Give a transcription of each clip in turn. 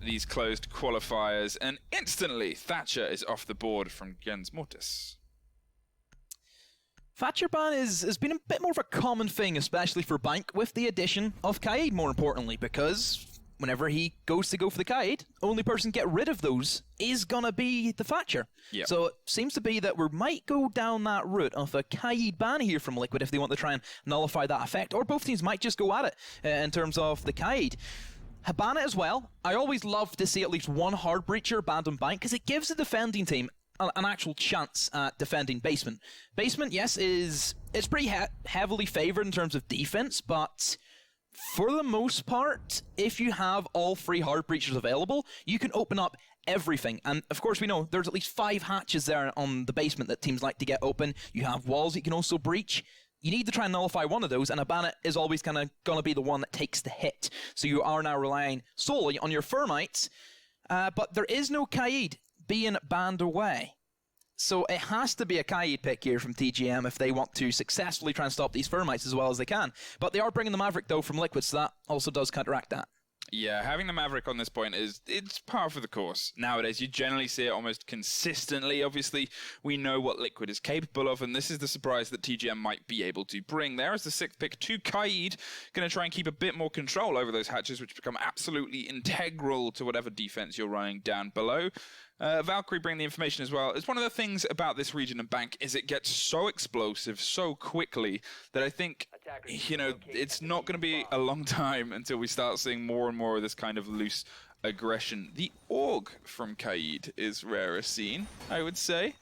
these closed qualifiers, and instantly Thatcher is off the board from Jens Mortis. Thatcher ban has been a bit more of a common thing, especially for Bank, with the addition of Kaid, more importantly, because whenever he goes to go for the Kaid, only person to get rid of those is gonna be the Thatcher. Yep. So it seems to be that we might go down that route of a Kaid ban here from Liquid if they want to try and nullify that effect, or both teams might just go at it in terms of the Kaid. Habana as well. I always love to see at least one hard breacher banned on Bank, because it gives the defending team an actual chance at defending Basement. Basement, yes, it's pretty heavily favoured in terms of defense, but for the most part, if you have all 3 hard breachers available, you can open up everything. And of course, we know there's at least 5 hatches there on the Basement that teams like to get open. You have walls you can also breach. You need to try and nullify one of those, and Habana is always kind of going to be the one that takes the hit. So you are now relying solely on your Thermites, but there is no Kaid being banned away. So it has to be a Kaid pick here from TGM if they want to successfully try and stop these Thermites as well as they can. But they are bringing the Maverick, though, from Liquid, so that also does counteract that. Yeah, having the Maverick on this point it's par for the course. Nowadays, you generally see it almost consistently. Obviously, we know what Liquid is capable of, and this is the surprise that TGM might be able to bring. There is the 6th pick to Kaid, going to try and keep a bit more control over those hatches, which become absolutely integral to whatever defense you're running down below. Valkyrie bring the information as well. It's one of the things about this region of Bank is it gets so explosive so quickly that I think, you know, it's not going to be a long time until we start seeing more and more of this kind of loose aggression. The Org from Kaid is rarer seen, I would say.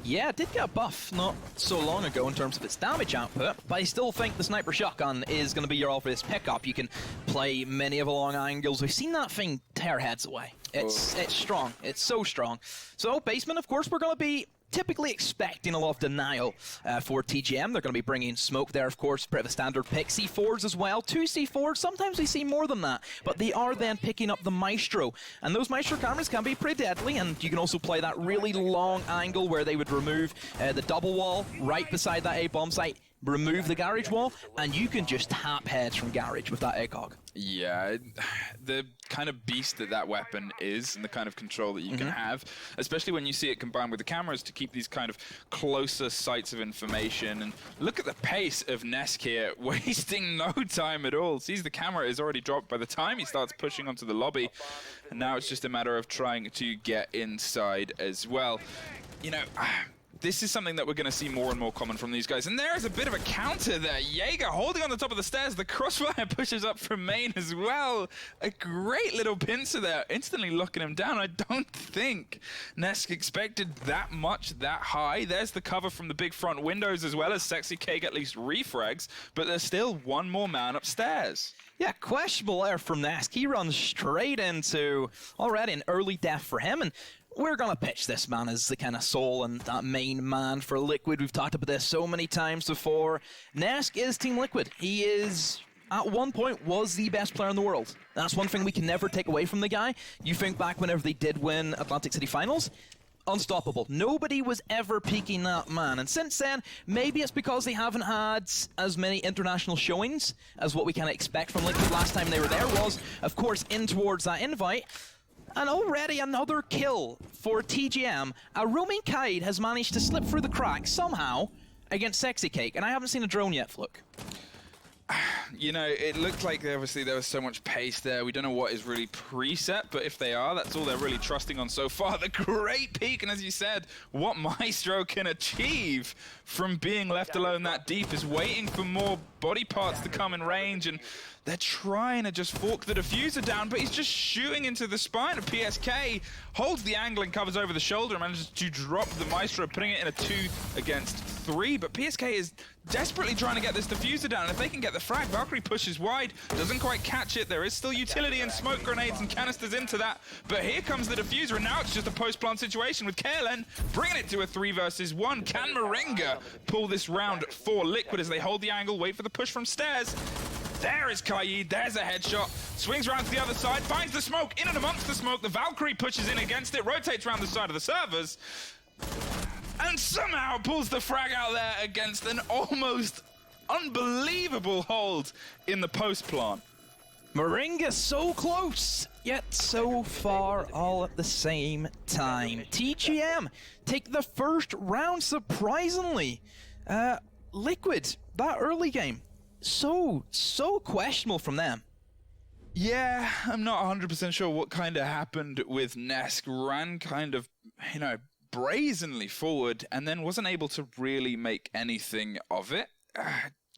Yeah, it did get a buff not so long ago in terms of its damage output, but I still think the Sniper Shotgun is going to be your obvious pickup. You can play many of the long angles. We've seen that thing tear heads away. It's strong. It's so strong. So, Basement, of course, we're going to be typically expecting a lot of denial for TGM. They're going to be bringing smoke there, of course, bit of a standard pick. C4s as well, 2 C4s, sometimes we see more than that, but they are then picking up the Maestro, and those Maestro cameras can be pretty deadly, and you can also play that really long angle where they would remove the double wall right beside that A-bomb site, remove the garage wall, and you can just tap heads from garage with that ACOG. Yeah, the kind of beast that weapon is, and the kind of control that you can have, especially when you see it combined with the cameras to keep these kind of closer sites of information. And look at the pace of Nesk here, wasting no time at all. Sees the camera is already dropped by the time he starts pushing onto the lobby, and now it's just a matter of trying to get inside as well. You know, this is something that we're going to see more and more common from these guys. And there is a bit of a counter there. Jaeger holding on the top of the stairs. The crossfire pushes up from main as well. A great little pincer there, instantly locking him down. I don't think Nesk expected that much, that high. There's the cover from the big front windows as well as Sexy K at least refrags. But there's still one more man upstairs. Yeah, questionable there from Nesk. He runs straight into already an early death for him, and we're going to pitch this man as the kind of soul and that main man for Liquid. We've talked about this so many times before. Nesk is Team Liquid. He is, at one point, was the best player in the world. That's one thing we can never take away from the guy. You think back whenever they did win Atlantic City Finals, unstoppable. Nobody was ever peaking that man. And since then, maybe it's because they haven't had as many international showings as what we can expect from Liquid. Last time they were there was, of course, in towards that invite. And already another kill for TGM. A roaming Kaid has managed to slip through the cracks somehow against Sexy Cake, and I haven't seen a drone yet, Fluke. You know, it looked like obviously there was so much pace there. We don't know what is really preset, but if they are, that's all they're really trusting on so far. The great peak, and as you said, what Maestro can achieve from being left alone that deep is waiting for more body parts to come in range, and they're trying to just fork the diffuser down, but he's just shooting into the spine of PSK, holds the angle and covers over the shoulder and manages to drop the Maestro, putting it in a 2 against 3, but PSK is desperately trying to get this diffuser down, and if they can get the frag, Valkyrie pushes wide, doesn't quite catch it. There is still utility and smoke grenades and canisters into that, but here comes the diffuser, and now it's just a post-plant situation with KLN bringing it to a 3 versus 1. Can Moringa pull this round for Liquid as they hold the angle, wait for the push from stairs? There is Kaid, there's a headshot, swings around to the other side, finds the smoke, in and amongst the smoke, the Valkyrie pushes in against it, rotates around the side of the servers, and somehow pulls the frag out there against an almost unbelievable hold in the post plant. Moringa so close, yet so far all at the same time. TGM take the first round, surprisingly. Liquid, that early game, so questionable from them. Yeah, I'm not 100% sure what kind of happened with Nesk. Ran kind of, you know, brazenly forward and then wasn't able to really make anything of it.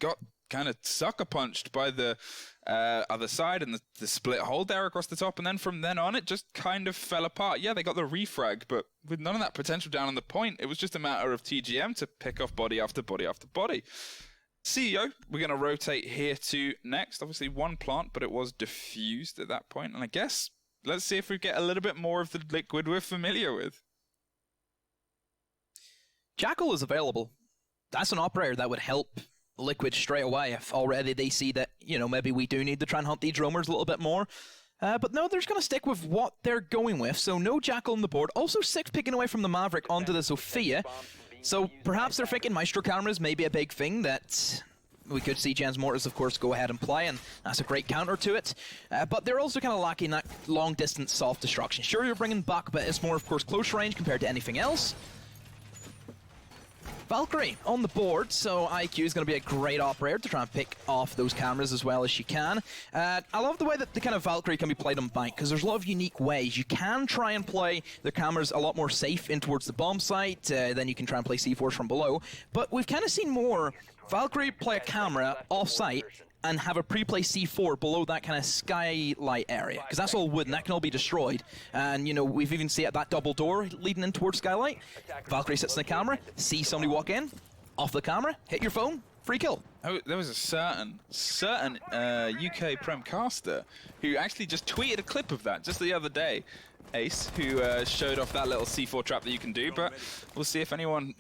Got kind of sucker punched by the other side and the split hold there across the top, and then from then on it just kind of fell apart. Yeah, they got the refrag, but with none of that potential down on the point, it was just a matter of TGM to pick off body after body after body. CEO, we're going to rotate here to next. Obviously one plant, but it was diffused at that point, and I guess let's see if we get a little bit more of the Liquid we're familiar with. Jackal is available. That's an operator that would help Liquid straight away if already they see that, you know, maybe we do need to try and hunt these roamers a little bit more. But no, they're just going to stick with what they're going with. So no Jackal on the board. Also 6 picking away from the Maverick onto the Sophia. So perhaps they're thinking Maestro cameras may be a big thing that we could see Jen's Mortis, of course, go ahead and play, and that's a great counter to it. But they're also kind of lacking that long-distance self-destruction. Sure, you're bringing back, but it's more, of course, close range compared to anything else. Valkyrie on the board, so IQ is going to be a great operator to try and pick off those cameras as well as she can. I love the way that the kind of Valkyrie can be played on Bank, because there's a lot of unique ways. You can try and play the cameras a lot more safe in towards the bomb site, then you can try and play C4s from below. But we've kind of seen more Valkyrie play a camera off-site and have a pre-play C4 below that kind of skylight area, because that's all wood and that can all be destroyed. And, you know, we've even seen that double door leading in towards skylight. Valkyrie sits in the camera, sees somebody walk in, off the camera, hit your phone, free kill. Oh, there was a certain UK Prem caster who actually just tweeted a clip of that just the other day. Ace, who showed off that little C4 trap that you can do, but we'll see if anyone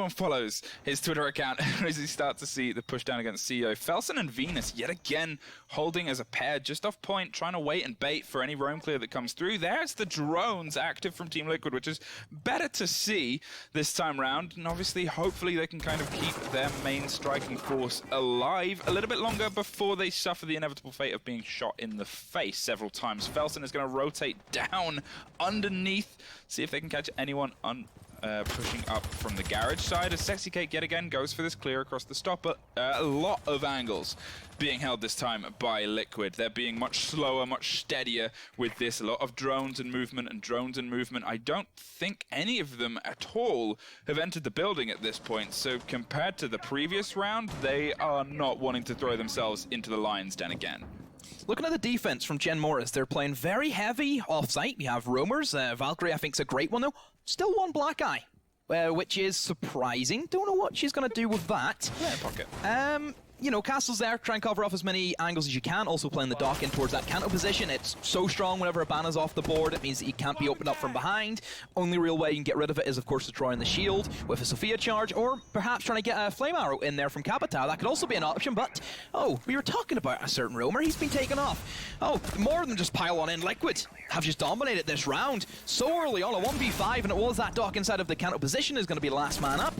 follows his Twitter account as we start to see the push down against CEO. Felsen and Venus yet again holding as a pair just off point, trying to wait and bait for any roam clear that comes through. There's the drones active from Team Liquid, which is better to see this time round, and obviously hopefully they can kind of keep their main striking force alive a little bit longer before they suffer the inevitable fate of being shot in the face several times. Felsen is going to rotate down underneath, see if they can catch anyone pushing up from the garage side, as Sexy Cake yet again goes for this clear across the stop, but a lot of angles being held this time by Liquid. They're being much slower, much steadier with this. A lot of drones and movement and drones and movement. I don't think any of them at all have entered the building at this point, so compared to the previous round, they are not wanting to throw themselves into the lion's den again. Looking at the defense from Gen Mortis, they're playing very heavy off-site. We have roamers. Valkyrie, I think, is a great one, though. Still one Black Eye, which is surprising. Don't know what she's going to do with that. Yeah, pocket. You know, Castle's there, try and cover off as many angles as you can. Also playing the dock in towards that Kanto position. It's so strong whenever a ban is off the board. It means that you can't be opened up from behind. Only real way you can get rid of it is, of course, destroying the shield with a Sophia charge, or perhaps trying to get a Flame Arrow in there from Capitao. That could also be an option, but, oh, we were talking about a certain roamer. He's been taken off. Oh, more than just pile on in. Liquid have just dominated this round so early on, a 1v5, and it was that dock inside of the Kanto position is going to be the last man up.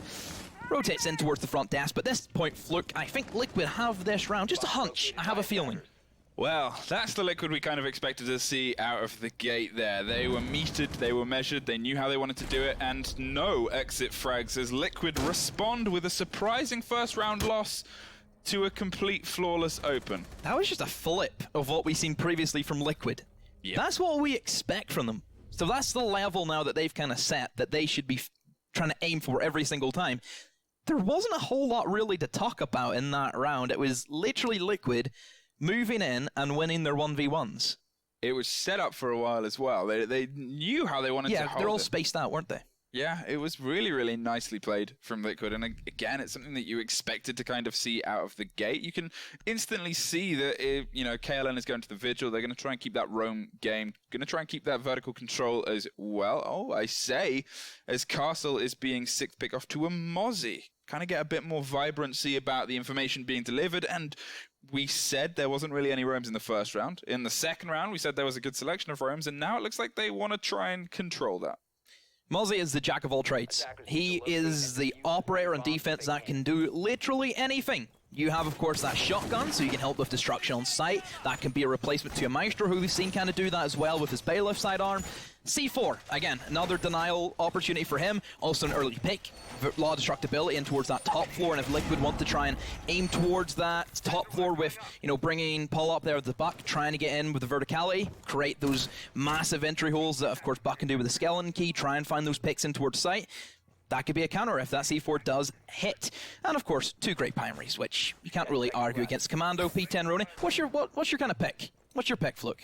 Rotates in towards the front desk, but this point, Fluke, I think Liquid have this round. Just a hunch, I have a feeling. Well, that's the Liquid we kind of expected to see out of the gate there. They were metered, they were measured, they knew how they wanted to do it, and no exit frags as Liquid respond with a surprising first round loss to a complete flawless open. That was just a flip of what we've seen previously from Liquid. Yep. That's what we expect from them. So that's the level now that they've kind of set that they should be trying to aim for every single time. There wasn't a whole lot really to talk about in that round. It was literally Liquid moving in and winning their 1v1s. It was set up for a while as well. They knew how they wanted to hold it. Yeah, they're all spaced out, weren't they? Yeah, it was really, really nicely played from Liquid. And again, it's something that you expected to kind of see out of the gate. You can instantly see that, KLN is going to the Vigil. They're going to try and keep that roam game, going to try and keep that vertical control as well. Oh, I say, as Castle is being sixth pick off to a Mozzie. Kind of get a bit more vibrancy about the information being delivered. And we said there wasn't really any roams in the first round. In the second round, we said there was a good selection of roams. And now it looks like they want to try and control that. Mozzie is the jack of all trades. He is the operator on defense that can do literally anything You have, of course, that shotgun, so you can help with destruction on sight. That can be a replacement to a Maestro, who we've seen kind of do that as well with his Bailiff sidearm. C4, again, another denial opportunity for him. Also an early pick. A lot of destructibility in towards that top floor, and if Liquid want to try and aim towards that top floor with, you know, bringing Paul up there with the Buck, trying to get in with the verticality, create those massive entry holes that, of course, Buck can do with the skeleton key, try and find those picks in towards sight. That could be a counter if that C4 does hit. And of course, 2 great primaries, which you can't really argue against. Commando, P10 Rony. What's your kind of pick? What's your pick, Fluke?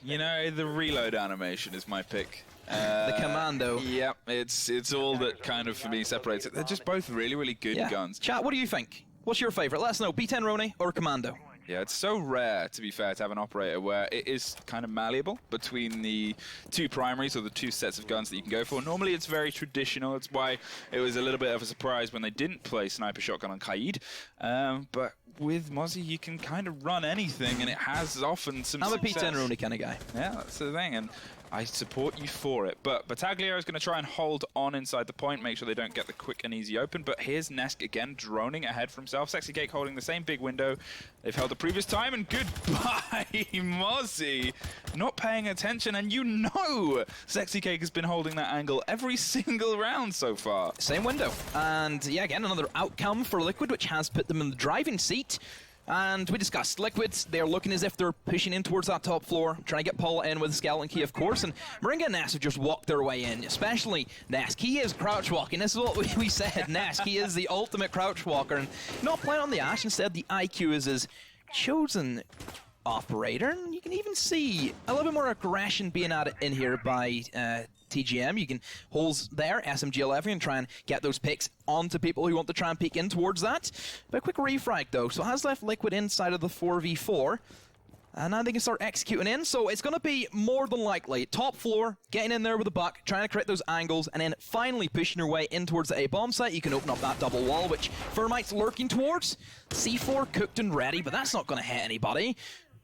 You know, the reload animation is my pick. The Commando. Yep, it's all that kind of, for me, separates it. They're just both really, really good guns. Chat, what do you think? What's your favorite? Let us know. P10 Rony or Commando? Yeah, it's so rare, to be fair, to have an operator where it is kind of malleable between the 2 primaries or the 2 sets of guns that you can go for. Normally, it's very traditional. It's why it was a little bit of a surprise when they didn't play Sniper Shotgun on Kaid. But with Mozzie, you can kind of run anything, and it has often some success. I'm a P10 Rony kind of guy. Yeah, that's the thing, and I support you for it. But Battaglio is going to try and hold on inside the point, make sure they don't get the quick and easy open. But here's Nesk again, droning ahead for himself. Sexy Cake holding the same big window they've held the previous time, and goodbye, Mozzie. Not paying attention, and you know Sexy Cake has been holding that angle every single round so far. Same window. And yeah, again, another outcome for Liquid, which has put them in the driving seat. And we discussed Liquids. They're looking as if they're pushing in towards that top floor, trying to get Paula in with the skeleton key, of course. And Moringa and Nesk have just walked their way in, especially Nesk. He is crouch walking. This is what we said. Nesk, he is the ultimate crouch walker. And not playing on the Ash, instead the IQ is his chosen operator. And you can even see a little bit more aggression being added in here by TGM. You can holes there, SMG11, and try and get those picks onto people who want to try and peek in towards that. But a quick refrag though, so it has left Liquid inside of the 4v4. And now they can start executing in, so it's going to be more than likely top floor, getting in there with a Buck, trying to create those angles, and then finally pushing your way in towards the A bomb site. You can open up that double wall, which Fermite's lurking towards. C4 cooked and ready, but that's not going to hit anybody.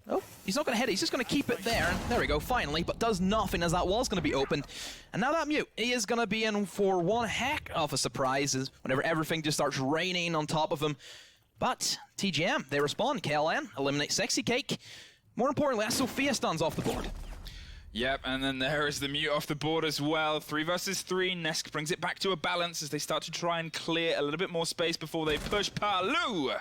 Oh, he's not going to hit it, he's just going to keep it there. There we go, finally, but does nothing as that wall's going to be opened. And now that Mute, he is going to be in for one heck of a surprise whenever everything just starts raining on top of him. But TGM, they respond. KLN eliminates Sexy Cake. More importantly, that Sophia stuns off the board. Yep, and then there is the Mute off the board as well. 3 versus 3. Nesk brings it back to a balance as they start to try and clear a little bit more space before they push. Palu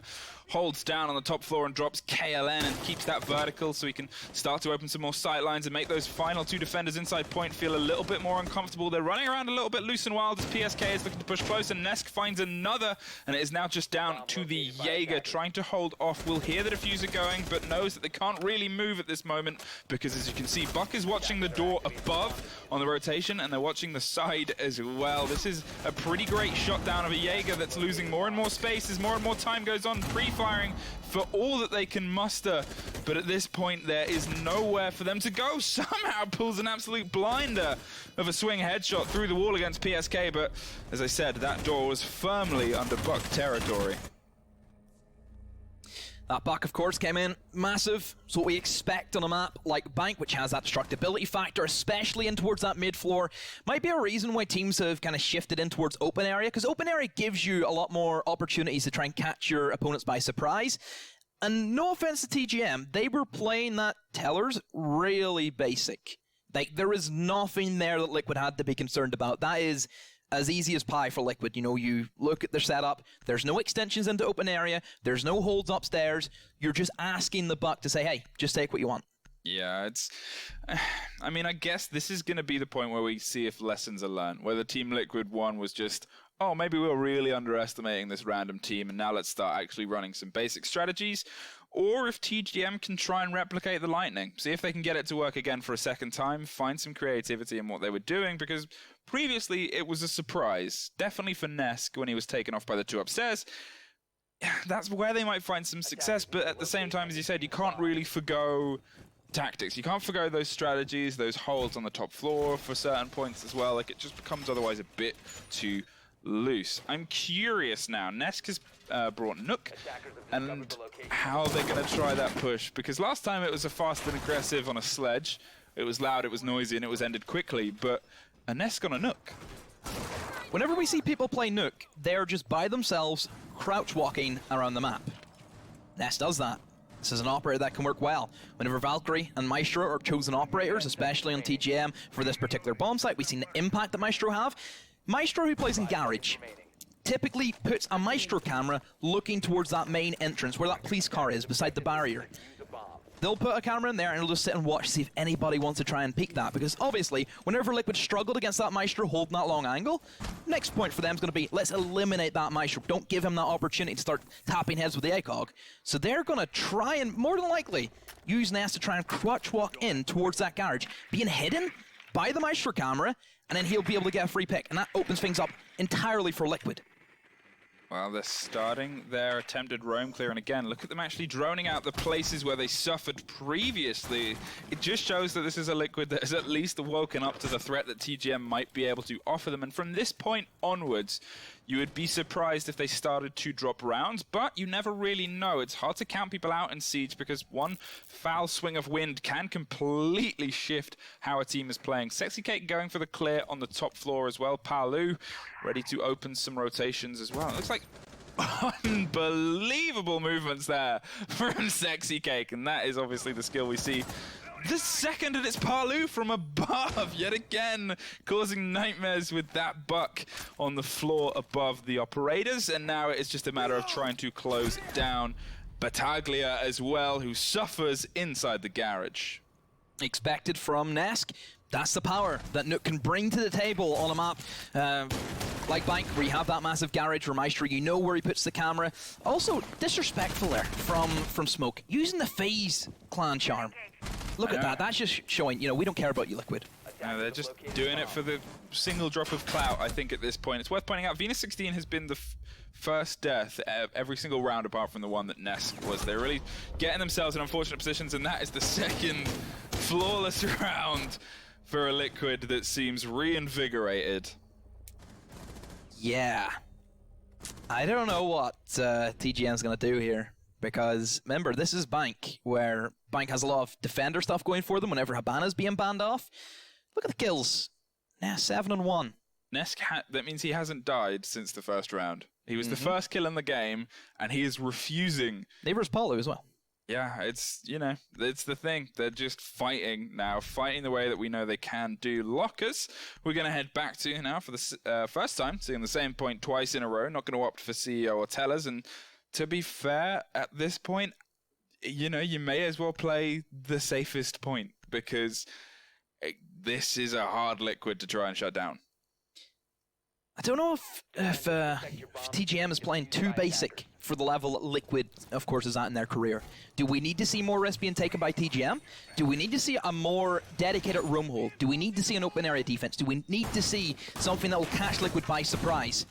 holds down on the top floor and drops KLN and keeps that vertical so he can start to open some more sight lines and make those final 2 defenders inside point feel a little bit more uncomfortable. They're running around a little bit loose and wild as PSK is looking to push close, and Nesk finds another, and it is now just down to the Jaeger trying to hold off. Will hear the diffuser going, but knows that they can't really move at this moment because, as you can see, Buck is watching the door above on the rotation, and they're watching the side as well. This is a pretty great shot down of a Jaeger that's losing more and more space as more and more time goes on, pre-firing for all that they can muster. But at this point, there is nowhere for them to go. Somehow pulls an absolute blinder of a swing headshot through the wall against PSK, but as I said, that door was firmly under Buck territory. That Buck, of course, came in massive. It's what we expect on a map like Bank, which has that destructibility factor, especially in towards that mid-floor. Might be a reason why teams have kind of shifted in towards open area, because open area gives you a lot more opportunities to try and catch your opponents by surprise. And no offense to TGM, they were playing that Tellers really basic. Like, there is nothing there that Liquid had to be concerned about. That is as easy as pie for Liquid. You know, you look at their setup, there's no extensions into open area, there's no holds upstairs, you're just asking the Buck to say, hey, just take what you want. Yeah, it's... I mean, I guess this is going to be the point where we see if lessons are learned, whether Team Liquid 1 was just, oh, maybe we were really underestimating this random team, and now let's start actually running some basic strategies, or if TGM can try and replicate the Lightning, see if they can get it to work again for a second time, find some creativity in what they were doing, because previously it was a surprise, definitely for Nesk when he was taken off by the 2 upstairs. That's where they might find some success, but at the same time, as you said, you can't really forgo tactics. You can't forgo those strategies, those holds on the top floor for certain points as well. Like, it just becomes otherwise a bit too loose. I'm curious now. Nesk has brought Nook, and how they're going to try that push, because last time it was a fast and aggressive on a sledge. It was loud, it was noisy, and it was ended quickly, but a Nesk on a Nook. Whenever we see people play Nuke, they're just by themselves, crouch walking around the map. Ness does that. This is an operator that can work well. Whenever Valkyrie and Maestro are chosen operators, especially on TGM for this particular bomb site, we've seen the impact that Maestro have. Maestro, who plays in Garage, typically puts a Maestro camera looking towards that main entrance where that police car is beside the barrier. They'll put a camera in there and they'll just sit and watch to see if anybody wants to try and peek that, because obviously whenever Liquid struggled against that Maestro holding that long angle, next point for them is going to be, let's eliminate that Maestro. Don't give him that opportunity to start tapping heads with the ACOG. So they're going to try and, more than likely, use Ness to try and crouch walk in towards that garage, being hidden by the Maestro camera, and then he'll be able to get a free pick, and that opens things up entirely for Liquid. Well, they're starting their attempted roam clear, and again, look at them actually droning out the places where they suffered previously. It just shows that this is a Liquid that has at least woken up to the threat that TGM might be able to offer them, and from this point onwards, you would be surprised if they started to drop rounds, but you never really know. It's hard to count people out in Siege because one foul swing of wind can completely shift how a team is playing. Sexy Cake going for the clear on the top floor as well. Palu ready to open some rotations as well. It looks like unbelievable movements there from Sexy Cake, and that is obviously the skill we see. The second, and it's Palu from above, yet again, causing nightmares with that buck on the floor above the operators, and now it's just a matter of trying to close down Battaglia as well, who suffers inside the garage. Expected from Nesk. That's the power that Nuke can bring to the table on a map like Bank, where you have that massive garage where Maestro, you know where he puts the camera. Also, disrespectful there from Smoke, using the phase clan charm. Look at that, that's just showing, you know, we don't care about you, Liquid. No, they're just doing it for the single drop of clout, I think, at this point. It's worth pointing out, Venus 16 has been the first death every single round apart from the one that Ness was. They're really getting themselves in unfortunate positions, and that is the second flawless round for a Liquid that seems reinvigorated. Yeah. I don't know what TGM's going to do here. Because, remember, this is Bank, where Bank has a lot of defender stuff going for them whenever Habana's being banned off. Look at the kills. Now, 7-1. Nesk, that means he hasn't died since the first round. He was the first kill in the game, and he is refusing. Neighbors Paulo as well. Yeah, it's, you know, it's the thing. They're just fighting now, fighting the way that we know they can do. Lockers, we're going to head back to now for the first time, seeing the same point twice in a row. Not going to opt for CEO or Tellers, and to be fair, at this point, you know, you may as well play the safest point, because this is a hard Liquid to try and shut down. I don't know if TGM is playing too basic for the level that Liquid, of course, is at in their career. Do we need to see more risks being taken by TGM? Do we need to see a more dedicated roam hold? Do we need to see an open area defense? Do we need to see something that will catch Liquid by surprise?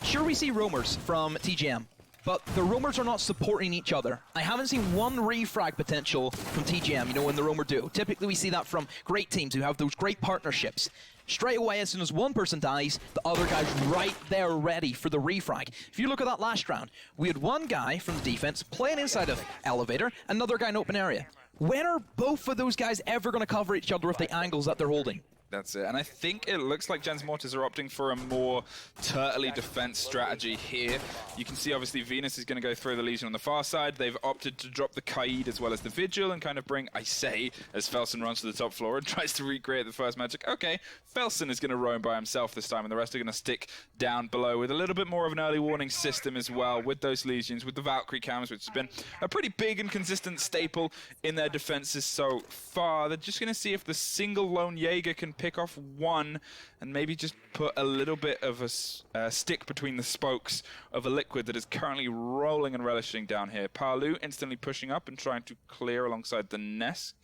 Sure, we see roamers from TGM, but the roamers are not supporting each other. I haven't seen one refrag potential from TGM, you know, in the roamer duo. Typically we see that from great teams who have those great partnerships. Straight away, as soon as one person dies, the other guy's right there ready for the refrag. If you look at that last round, we had one guy from the defense playing inside of elevator, another guy in open area. When are both of those guys ever going to cover each other with the angles that they're holding? That's it. And I think it looks like Gens Mortis are opting for a more turtley defense strategy here. You can see, obviously, Venus is going to go through the Legion on the far side. They've opted to drop the Kaid as well as the Vigil and kind of bring, I say, as Felsen runs to the top floor and tries to recreate the first magic. Okay, Felsen is going to roam by himself this time, and the rest are going to stick down below with a little bit more of an early warning system as well with those Legions, with the Valkyrie cams, which has been a pretty big and consistent staple in their defenses so far. They're just going to see if the single lone Jaeger can pick off one and maybe just put a little bit of a stick between the spokes of a Liquid that is currently rolling and relishing down here. Palu instantly pushing up and trying to clear alongside the Ness.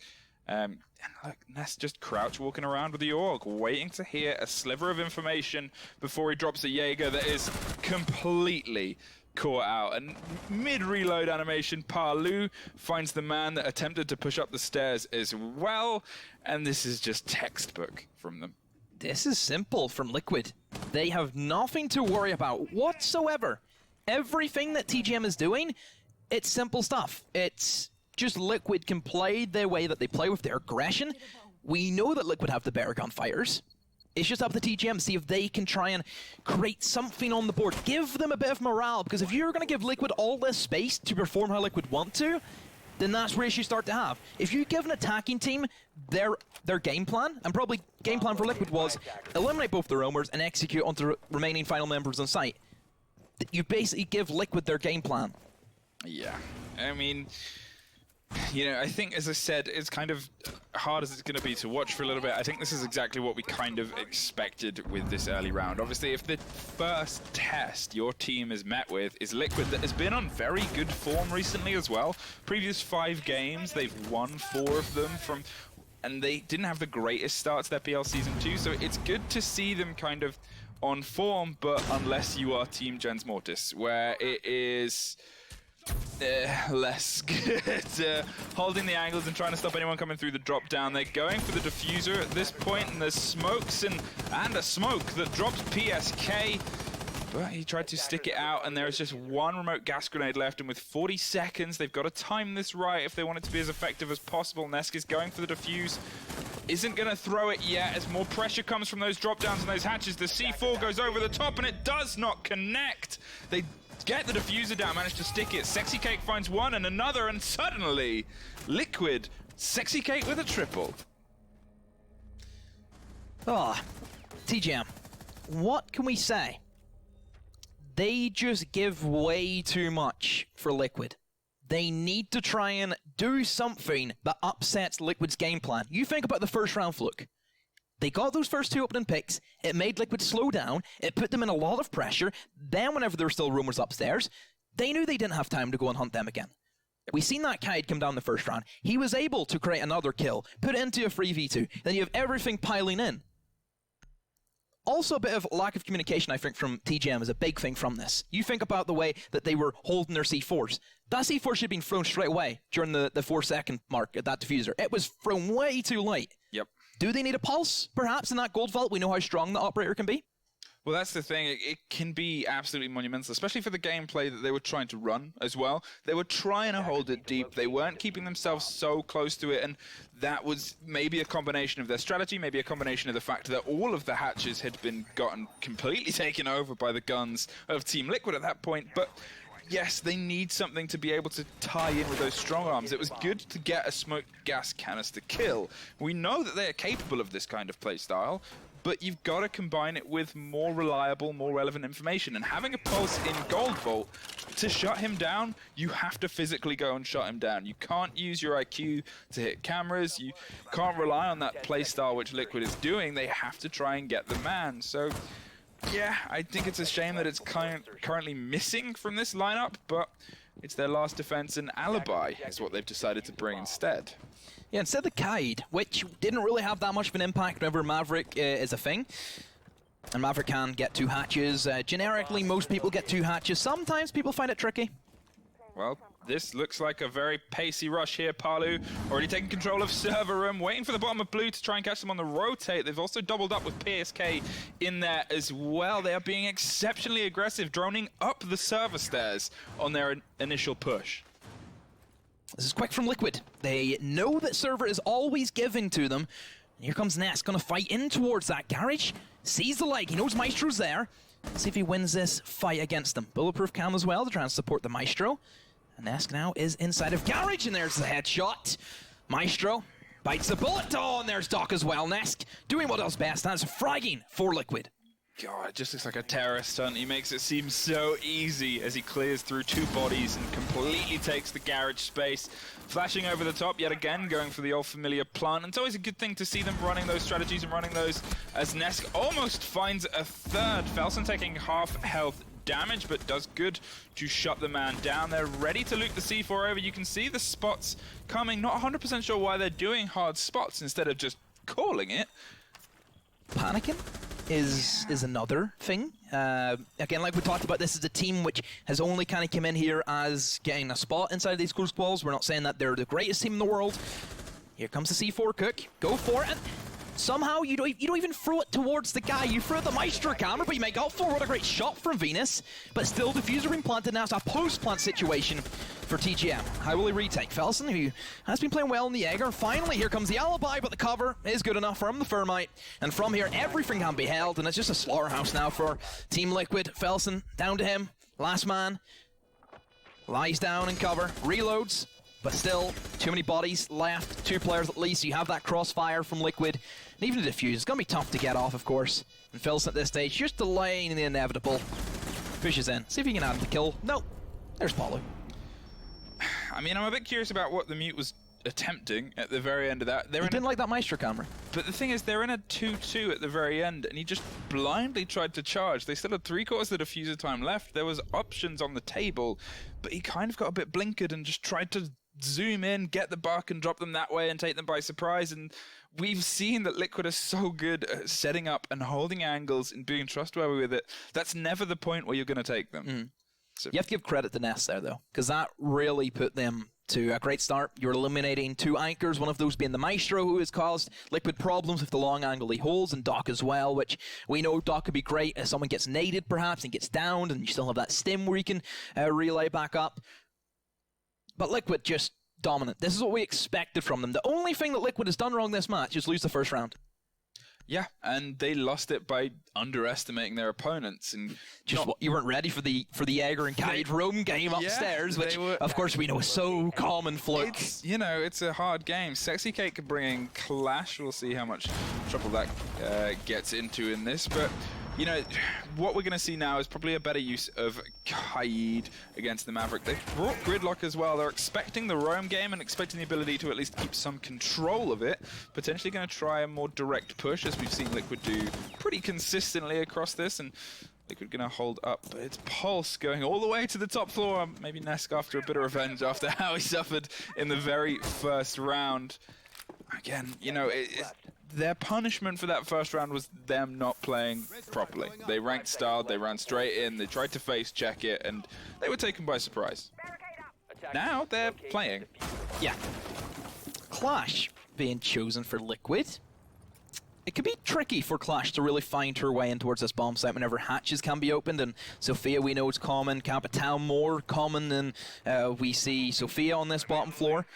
And look, Ness just crouch walking around with the Org, waiting to hear a sliver of information before he drops a Jaeger that is completely caught out. And mid-reload animation, Palu finds the man that attempted to push up the stairs as well, and this is just textbook from them. This is simple from Liquid. They have nothing to worry about whatsoever. Everything that TGM is doing, it's simple stuff. It's just Liquid can play the way that they play with their aggression. We know that Liquid have the bear gunfighters. It's just up to TGM to see if they can try and create something on the board. Give them a bit of morale, because if you're going to give Liquid all this space to perform how Liquid want to, then that's where issues start to have. If you give an attacking team their game plan, and probably game plan for Liquid was eliminate both the roamers and execute onto the remaining final members on site, you basically give Liquid their game plan. Yeah, I mean, you know, I think, as I said, it's kind of hard as it's going to be to watch for a little bit. I think this is exactly what we kind of expected with this early round. Obviously, if the first test your team is met with is Liquid, that has been on very good form recently as well. Previous 5 games, they've won 4 of them from, and they didn't have the greatest start to their PL Season 2, so it's good to see them kind of on form, but unless you are Team Gen's Mortis, where it is less good. Holding the angles and trying to stop anyone coming through the drop down. They're going for the diffuser at this point, and there's smokes and a smoke that drops PSK. But he tried to stick it out, and there's just one remote gas grenade left, and with 40 seconds, they've got to time this right if they want it to be as effective as possible. Nesk is going for the defuse. Isn't going to throw it yet as more pressure comes from those drop downs and those hatches. The C4 goes over the top, and it does not connect. They get the diffuser down, manage to stick it. Sexy Cake finds one and another, and suddenly, Liquid, Sexy Cake with a triple. Oh, TGM, what can we say? They just give way too much for Liquid. They need to try and do something that upsets Liquid's game plan. You think about the first round fluke. They got those first 2 opening picks, it made Liquid slow down, it put them in a lot of pressure, then whenever there were still rumors upstairs, they knew they didn't have time to go and hunt them again. We seen that Kaid come down the first round, he was able to create another kill, put it into a free v2, then you have everything piling in. Also, a bit of lack of communication, I think, from TGM is a big thing from this. You think about the way that they were holding their C4s. That C4 should have been thrown straight away during the 4-second mark at that diffuser. It was thrown way too late. Yep. Do they need a pulse, perhaps, in that gold vault? We know how strong the operator can be. Well, that's the thing. It can be absolutely monumental, especially for the gameplay that they were trying to run as well. They were trying to hold it deep. They weren't keeping themselves so close to it, and that was maybe a combination of their strategy, maybe a combination of the fact that all of the hatches had been gotten completely taken over by the guns of Team Liquid at that point. But yes, they need something to be able to tie in with those strong arms. It was good to get a smoke gas canister kill. We know that they are capable of this kind of playstyle, but you've got to combine it with more reliable, more relevant information. And having a pulse in Gold Vault, to shut him down, you have to physically go and shut him down. You can't use your IQ to hit cameras. You can't rely on that playstyle which Liquid is doing. They have to try and get the man. So yeah, I think it's a shame that it's currently missing from this lineup, but it's their last defense, and Alibi is what they've decided to bring instead. Yeah, instead the Kaid, which didn't really have that much of an impact whenever Maverick is a thing. And Maverick can get 2 hatches. Generically, most people get 2 hatches. Sometimes people find it tricky. Well, this looks like a very pacey rush here. Palu already taking control of server room, waiting for the bottom of blue to try and catch them on the rotate. They've also doubled up with PSK in there as well. They are being exceptionally aggressive, droning up the server stairs on their initial push. This is quick from Liquid. They know that server is always giving to them. And here comes Nesk, gonna fight in towards that garage. Sees the light, he knows Maestro's there. Let's see if he wins this fight against them. Bulletproof cam as well to try and support the Maestro. And Nesk now is inside of garage, and there's the headshot. Maestro bites the bullet. Oh, and there's Doc as well. Nesk doing what does best, that's fragging for Liquid. God, it just looks like a terrorist hunt. He makes it seem so easy as he clears through 2 bodies and completely takes the garage space. Flashing over the top yet again, going for the old familiar plant. And it's always a good thing to see them running those strategies and running those as Nesk almost finds a 3rd. Felsen taking half health damage, but does good to shut the man down. They're ready to loot the C4 over. You can see the spots coming. Not 100% sure why they're doing hard spots instead of just calling it. Panicking is another thing. Again, like we talked about, this is a team which has only kind of come in here as getting a spot inside these close walls. We're not saying that they're the greatest team in the world. Here comes the C4 cook. Go for it. somehow you don't even throw it towards the guy. You throw it at the Maestro camera, but you make up for it. What a great shot from Venus. But still, diffuser being planted now. It's a post-plant situation for TGM. How will he retake? Felsen, who has been playing well in the Jaeger. Finally, here comes the alibi, but the cover is good enough from the Thermite. And from here, everything can be held, and it's just a slaughterhouse now for Team Liquid. Felsen, down to him. Last man. Lies down in cover. Reloads. But still, too many bodies left. 2 players at least. You have that crossfire from Liquid. And even the defuse. It's going to be tough to get off, of course. And Felsen at this stage, just delaying the inevitable. Pushes in. See if he can add the kill. No. There's Paulo. I mean, I'm a bit curious about what the Mute was attempting at the very end of that. He didn't like that Maestro camera. But the thing is, they're in a 2-2 at the very end, and he just blindly tried to charge. They still had 3/4 of the diffuser time left. There was options on the table, but he kind of got a bit blinkered and just tried to zoom in, get the buck, and drop them that way and take them by surprise. And we've seen that Liquid are so good at setting up and holding angles and being trustworthy with it. That's never the point where you're going to take them. So you have to give credit to Ness there, though, because that really put them to a great start. You're eliminating 2 anchors, one of those being the Maestro, who has caused Liquid problems with the long angle he holds, and Doc as well, which we know Doc could be great if someone gets naded, perhaps, and gets downed, and you still have that stim where you can relay back up. But Liquid just dominant. This is what we expected from them. The only thing that Liquid has done wrong this match is lose the first round. yeah, and they lost it by underestimating their opponents and just you weren't ready for the Jaeger and Kaid Rome game upstairs, which of course we know is so common fluke. It's, you know, it's a hard game. Sexy Cake could bring in Clash. We'll see how much trouble that gets into in this, but you know, what we're going to see now is probably a better use of Kaid against the Maverick. They've brought Gridlock as well. They're expecting the roam game and expecting the ability to at least keep some control of it. Potentially going to try a more direct push, as we've seen Liquid do pretty consistently across this. And Liquid going to hold up. But it's Pulse going all the way to the top floor. Maybe Nesk after a bit of revenge after how he suffered in the very first round. Again, you know, their punishment for that first round was them not playing properly. They ranked styled, they ran straight in, they tried to face check it, and they were taken by surprise. Now they're playing. Yeah. Clash being chosen for Liquid. It could be tricky for Clash to really find her way in towards this bomb site whenever hatches can be opened, and Sophia we know is common, Capital more common than we see Sophia on this bottom floor.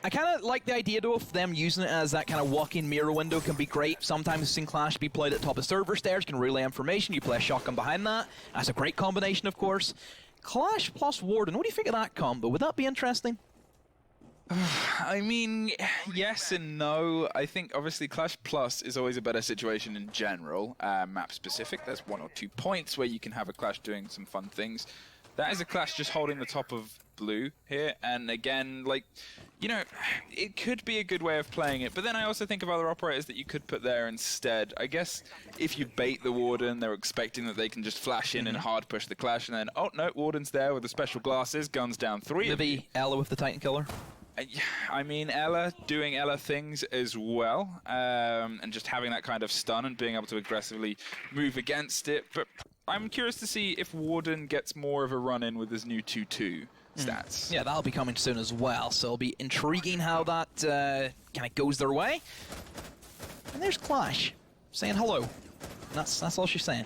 I kind of like the idea, though, of them using it as that kind of walk-in mirror window can be great. Sometimes seeing Clash be played at the top of server stairs can relay information. You play a shotgun behind that. That's a great combination, of course. Clash plus Warden, what do you think of that combo? Would that be interesting? I mean, yes and no. I think obviously Clash Plus is always a better situation in general. Map specific, there's 1 or 2 points where you can have a Clash doing some fun things. That is a Clash just holding the top of blue here, and again, like, you know, it could be a good way of playing it, but then I also think of other operators that you could put there instead. I guess if you bait the Warden, they're expecting that they can just flash in and hard push the Clash, and then, oh no, Warden's there with the special glasses, guns down 3. Maybe Ella with the Titan Killer? I mean, Ella doing Ella things as well, and just having that kind of stun and being able to aggressively move against it, but I'm curious to see if Warden gets more of a run-in with his new 2-2 stats. Yeah, that'll be coming soon as well, so it'll be intriguing how that kind of goes their way. And there's Clash saying hello. That's all she's saying.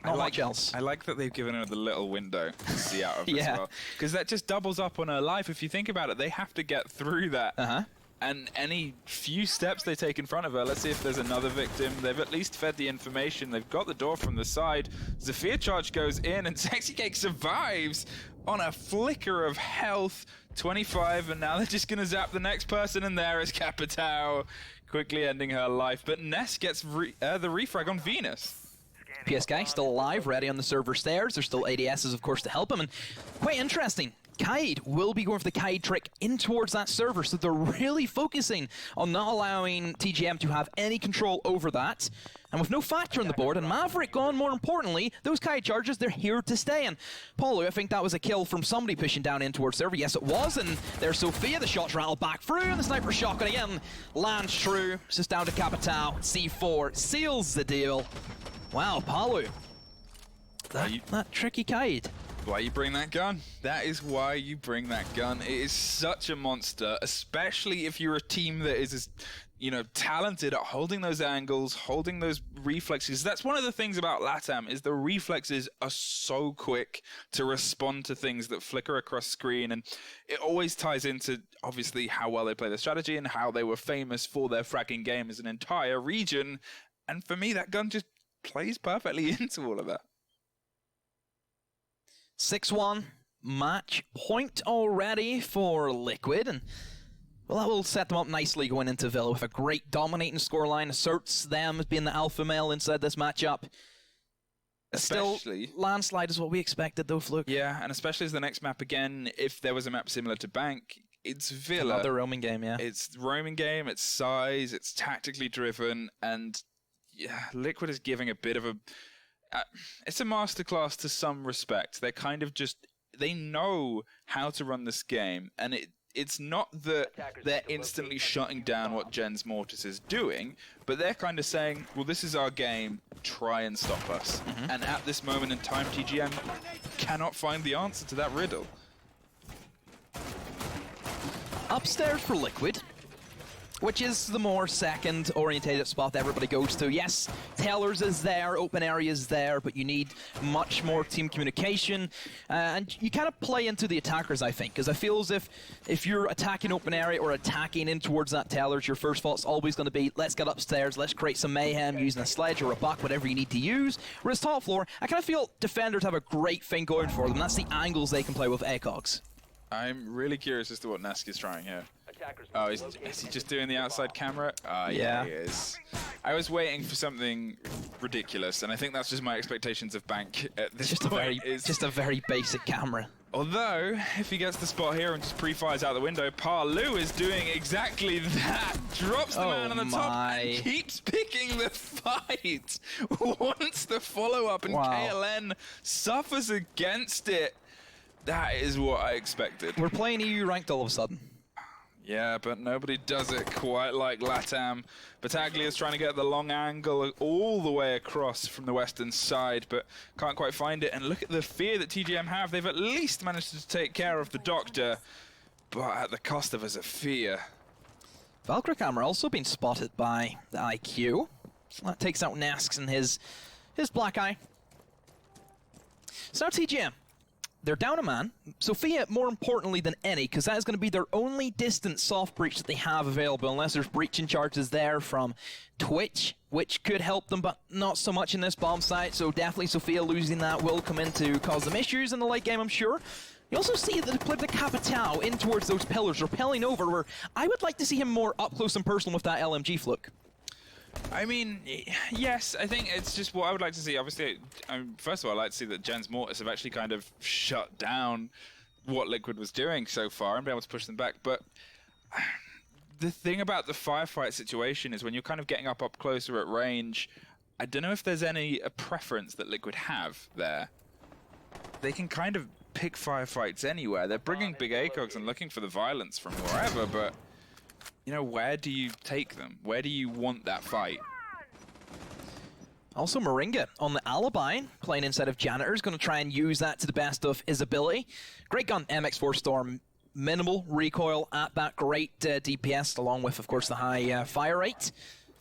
Not much else. I like that they've given her the little window to see out of yeah. as well. Because that just doubles up on her life. If you think about it, they have to get through that. And any few steps they take in front of her, let's see if there's another victim. They've at least fed the information. They've got the door from the side. Zephyr charge goes in, and Sexy Cake survives on a flicker of health. 25, and now they're just going to zap the next person, and there is Capital, quickly ending her life. But Ness gets the refrag on Venus. PSK still alive, ready on the server stairs. There's still ADSs, of course, to help him. And quite interesting. Kaid will be going for the Kaid trick in towards that server, so they're really focusing on not allowing TGM to have any control over that. And with no factor on the board, and Maverick gone, more importantly, those Kaid charges, they're here to stay. And Paulo, I think that was a kill from somebody pushing down in towards server. Yes, it was, and there's Sophia. The shots rattle back through, and the sniper shotgun again lands true. It's just down to Capital. C4 seals the deal. Wow, Paulo. That tricky Kaid. Why you bring that gun? That is why you bring that gun. It is such a monster, especially if you're a team that is as you know, talented at holding those angles, holding those reflexes. That's one of the things about LATAM is the reflexes are so quick to respond to things that flicker across screen, and it always ties into obviously how well they play their strategy and how they were famous for their fragging game as an entire region. And for me, that gun just plays perfectly into all of that. 6-1 match point already for Liquid, and well, that will set them up nicely going into Villa with a great dominating scoreline. Asserts them as being the alpha male inside this matchup. Especially, still, landslide is what we expected though, Fluke. Yeah, and especially as the next map again, if there was a map similar to Bank, it's Villa. Another roaming game, yeah. It's roaming game, it's size, it's tactically driven, and yeah, Liquid is giving a bit of a... it's a masterclass to some respect. They're kind of just... They know how to run this game, and it's not that they're instantly shutting down what Gen's Mortis is doing, but they're kind of saying, well, this is our game, try and stop us. And at this moment in time, TGM cannot find the answer to that riddle. Upstairs for Liquid, which is the more second-orientated spot that everybody goes to. Yes, Taylor's is there, open area is there, but you need much more team communication. And you kind of play into the attackers, I think, because I feel as if you're attacking open area or attacking in towards that Taylor's, your first thought's always going to be, let's get upstairs, let's create some mayhem using a sledge or a buck, whatever you need to use. Whereas top floor, I kind of feel defenders have a great thing going for them. That's the angles they can play with ACOGs. I'm really curious as to what Nask is trying here. Oh, is he just doing the outside camera? Yeah, he is. I was waiting for something ridiculous, and I think that's just my expectations of Bank at this point. Just a very basic camera. Although, if he gets the spot here and just pre-fires out the window, Parlu is doing exactly that. Drops the man on the top and keeps picking the fight. Wants the follow-up, and KLN suffers against it. That is what I expected. We're playing EU ranked all of a sudden. Yeah, but nobody does it quite like LATAM. Battaglia's trying to get the long angle all the way across from the western side, but can't quite find it. And look at the fear that TGM have. They've at least managed to take care of the Doctor, but at the cost of a Zafir. Valkyrie camera also been spotted by the IQ. So that takes out Nasks and his black eye. So now TGM. They're down a man. Sophia, more importantly than any, because that is going to be their only distant soft breach that they have available, unless there's breaching charges there from Twitch, which could help them, but not so much in this bomb site. So definitely Sophia losing that will come in to cause them issues in the late game, I'm sure. You also see that they put the Capitao in towards those pillars, repelling over, where I would like to see him more up close and personal with that LMG fluke. I mean, yes, I think it's just what I would like to see. Obviously, first of all, I'd like to see that Gen's Mortis have actually kind of shut down what Liquid was doing so far and be able to push them back. But the thing about the firefight situation is when you're kind of getting up closer at range, I don't know if there's any preference that Liquid have there. They can kind of pick firefights anywhere. They're bringing big ACOGs and looking for the violence from wherever, but... You know, where do you take them? Where do you want that fight? Also, Moringa on the alibi, playing inside of Janitor's, going to try and use that to the best of his ability. Great gun, MX4 Storm. Minimal recoil at that, great DPS, along with, of course, the high fire rate.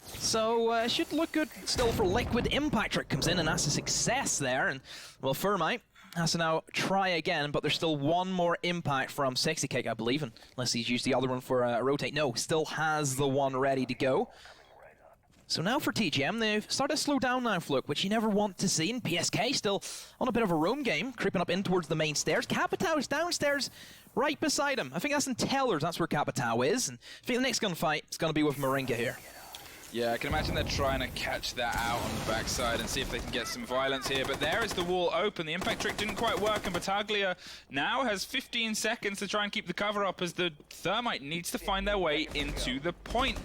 So, should look good still for Liquid. Impact Trick comes in, and that's a success there. And, well, Fermite has to now try again, but there's still one more impact from Sexy Cake, I believe, unless he's used the other one for a rotate. No, still has the one ready to go. So now for TGM, they've started to slow down now, Fluke, which you never want to see. And PSK still on a bit of a roam game, creeping up in towards the main stairs. Capitao is downstairs, right beside him. I think that's in Taylor's, that's where Capitao is. And I think the next gunfight is going to be with Moringa here. Yeah, I can imagine they're trying to catch that out on the backside and see if they can get some violence here. But there is the wall open. The impact trick didn't quite work, and Battaglia now has 15 seconds to try and keep the cover up as the Thermite needs to find their way into the point.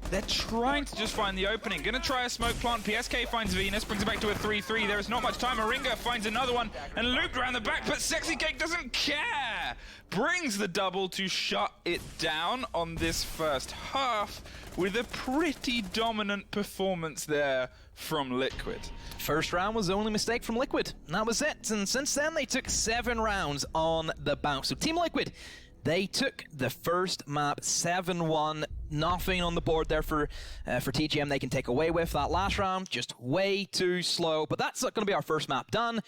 They're trying to just find the opening. Gonna try a smoke plant. PSK finds Venus, brings it back to a 3-3. There is not much time. Moringa finds another one and looped around the back, but Sexy Cake doesn't care. Brings the double to shut it down on this first half with a pretty dominant performance there from Liquid. First round was the only mistake from Liquid, and that was it. And since then, they took 7 rounds on the bounce. So Team Liquid They took the first map 7-1. Nothing on the board there for TGM they can take away with. That last round, just way too slow. But that's going to be our first map done.